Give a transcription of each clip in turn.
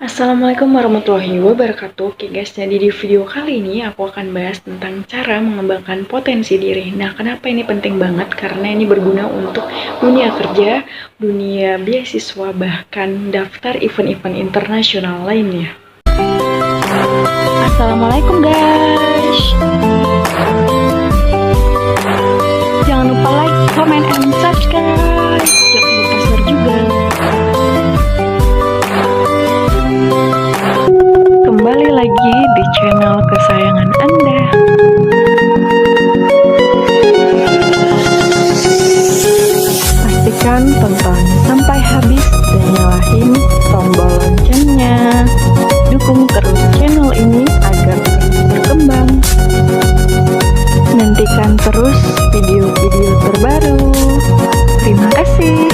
Assalamualaikum warahmatullahi wabarakatuh. Oke guys, jadi di video kali ini aku akan bahas tentang cara mengembangkan potensi diri. Nah, kenapa ini penting banget? Karena ini berguna untuk dunia kerja, dunia beasiswa, bahkan daftar event-event internasional lainnya. Assalamualaikum guys. Jangan lupa like, comment, and subscribe. Jangan lupa share juga. Kembali lagi di channel kesayangan Anda. Pastikan tonton sampai habis dan nyalahin tombol loncengnya. Dukung terus channel ini agar terus berkembang. Nantikan terus video-video terbaru. Terima kasih.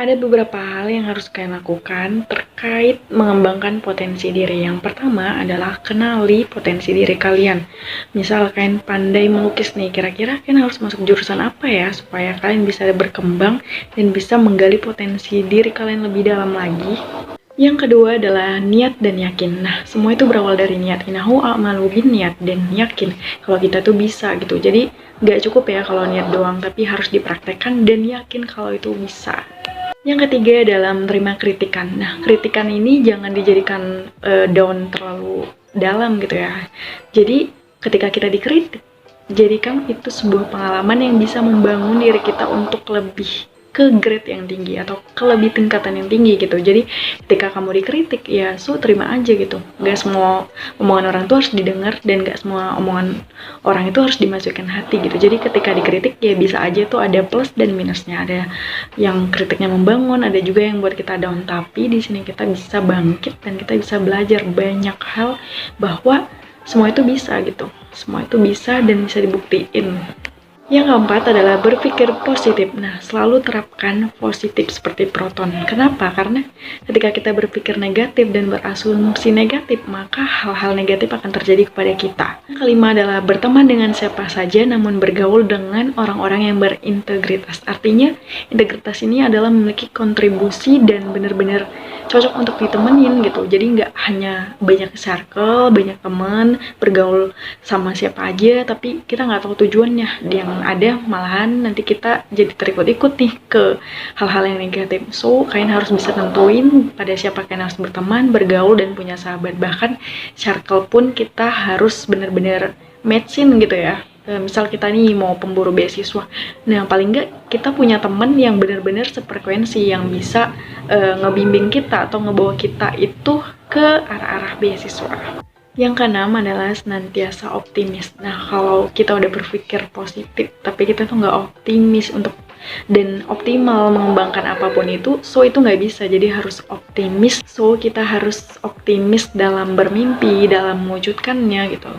Ada beberapa hal yang harus kalian lakukan terkait mengembangkan potensi diri. Yang pertama adalah kenali potensi diri kalian. Misal kalian pandai melukis nih, kira-kira kalian harus masuk jurusan apa ya supaya kalian bisa berkembang dan bisa menggali potensi diri kalian lebih dalam lagi. Yang kedua adalah niat dan yakin. Nah, semua itu berawal dari niat. Innahu a'malu binniat, dan yakin kalau kita tuh bisa gitu. Jadi nggak cukup ya kalau niat doang, tapi harus dipraktekkan dan yakin kalau itu bisa. Yang ketiga adalah menerima kritikan. Nah, kritikan ini jangan dijadikan down terlalu dalam gitu ya. Jadi, ketika kita dikritik, jadikan itu sebuah pengalaman yang bisa membangun diri kita untuk lebih ke grade yang tinggi atau ke lebih tingkatan yang tinggi gitu. Jadi ketika kamu dikritik ya terima aja gitu. Gak semua omongan orang itu harus didengar dan gak semua omongan orang itu harus dimasukkan hati gitu. Jadi ketika dikritik ya bisa aja tuh ada plus dan minusnya. Ada yang kritiknya membangun, ada juga yang buat kita down. Tapi di sini kita bisa bangkit dan kita bisa belajar banyak hal bahwa semua itu bisa gitu. Semua itu bisa dan bisa dibuktiin. Yang keempat adalah berpikir positif. Nah, selalu terapkan positif seperti proton. Kenapa? Karena ketika kita berpikir negatif dan berasumsi negatif, maka hal-hal negatif akan terjadi kepada kita. Yang kelima adalah berteman dengan siapa saja, namun bergaul dengan orang-orang yang berintegritas. Artinya, integritas ini adalah memiliki kontribusi dan benar-benar cocok untuk ditemenin gitu. Jadi nggak hanya banyak circle, banyak teman, bergaul sama siapa aja, tapi kita nggak tahu tujuannya. Yang ada malahan nanti kita jadi terikut-ikut nih ke hal-hal yang negatif. So, kalian harus bisa tentuin pada siapa kalian harus berteman, bergaul, dan punya sahabat. Bahkan circle pun kita harus benar-benar matchin gitu ya. Misal kita nih mau pemburu beasiswa, nah paling nggak kita punya teman yang benar-benar sefrekuensi yang bisa ngebimbing kita atau ngebawa kita itu ke arah-arah beasiswa. Yang keenam adalah senantiasa optimis. Nah, kalau kita udah berpikir positif tapi kita tuh nggak optimis untuk dan optimal mengembangkan apapun itu, so itu nggak bisa. Jadi harus optimis. So kita harus optimis dalam bermimpi, dalam mewujudkannya gitu.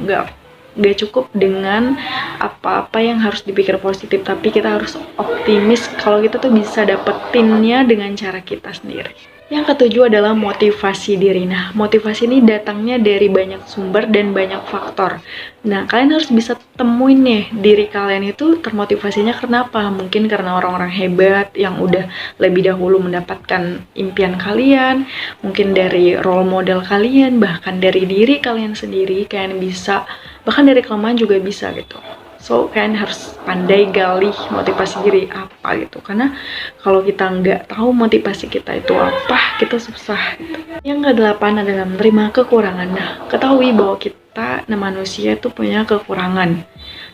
Nggak cukup dengan apa-apa yang harus dipikir positif, tapi kita harus optimis kalau kita tuh bisa dapetinnya dengan cara kita sendiri. Yang ketujuh adalah motivasi diri. Nah, motivasi ini datangnya dari banyak sumber dan banyak faktor. Nah, kalian harus bisa temuin nih diri kalian itu termotivasinya kenapa. Mungkin karena orang-orang hebat yang udah lebih dahulu mendapatkan impian kalian, mungkin dari role model kalian, bahkan dari diri kalian sendiri, kalian bisa, bahkan dari kelemahan juga bisa gitu. So, kalian harus pandai gali motivasi diri apa gitu. Karena kalau kita nggak tahu motivasi kita itu apa, kita susah gitu. Yang kedelapan adalah menerima kekurangan. Nah, ketahui bahwa kita manusia itu punya kekurangan.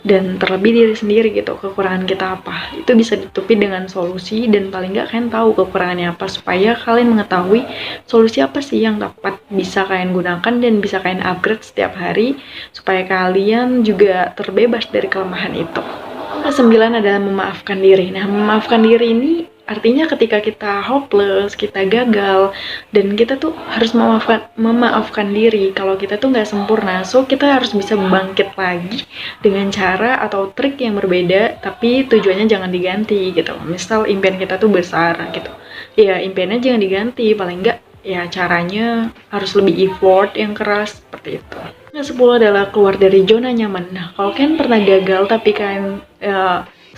Dan terlebih diri sendiri gitu, kekurangan kita apa. Itu bisa ditutupi dengan solusi, dan paling nggak kalian tahu kekurangannya apa. Supaya kalian mengetahui solusi apa sih yang dapat bisa kalian gunakan dan bisa kalian upgrade setiap hari. Supaya kalian juga terbebas dari kelemahan itu. Kesembilan adalah memaafkan diri. Nah, memaafkan diri ini artinya ketika kita hopeless, kita gagal, dan kita tuh harus memaafkan diri kalau kita tuh nggak sempurna. So, kita harus bisa bangkit lagi dengan cara atau trik yang berbeda, tapi tujuannya jangan diganti gitu. Misal impian kita tuh besar gitu, ya impiannya jangan diganti, paling nggak ya caranya harus lebih effort yang keras seperti itu. Yang 10 adalah keluar dari zona nyaman. Nah, kalau kalian pernah gagal tapi kalian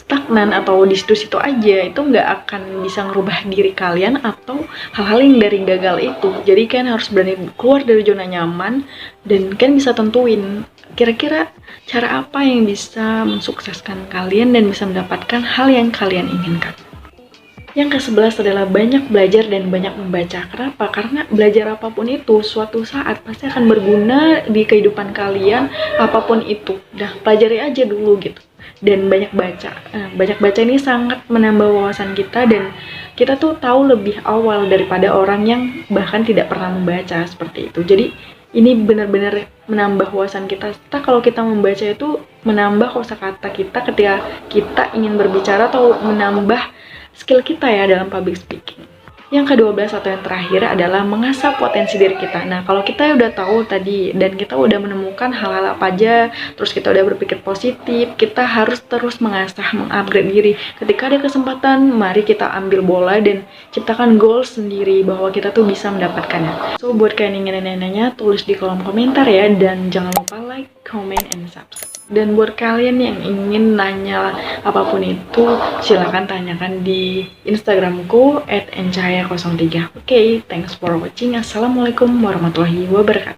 stagnan atau di situ-situ aja, itu nggak akan bisa ngerubah diri kalian atau hal-hal yang dari gagal itu. Jadi kalian harus berani keluar dari zona nyaman dan kalian bisa tentuin kira-kira cara apa yang bisa mensukseskan kalian dan bisa mendapatkan hal yang kalian inginkan. Yang ke-11 adalah banyak belajar dan banyak membaca. Kenapa? Karena belajar apapun itu suatu saat pasti akan berguna di kehidupan kalian, apapun itu. Nah, pelajari aja dulu gitu. Dan banyak baca. Banyak baca ini sangat menambah wawasan kita dan kita tuh tahu lebih awal daripada orang yang bahkan tidak pernah membaca seperti itu. Jadi ini benar-benar menambah wawasan kita. Serta kalau kita membaca itu menambah kosakata kita ketika kita ingin berbicara atau menambah skill kita ya dalam public speaking. Yang ke-12 atau yang terakhir adalah mengasah potensi diri kita. Nah, kalau kita udah tahu tadi dan kita udah menemukan hal-hal apa aja, terus kita udah berpikir positif, kita harus terus mengasah, mengupgrade diri. Ketika ada kesempatan, mari kita ambil bola dan ciptakan goal sendiri bahwa kita tuh bisa mendapatkannya. So, buat kalian yang ingin nanya, tulis di kolom komentar ya, dan jangan lupa like, comment, and subscribe. Dan buat kalian yang ingin nanya apapun itu, silahkan tanyakan di Instagramku @encahaya03. Oke, thanks for watching. Assalamualaikum warahmatullahi wabarakatuh.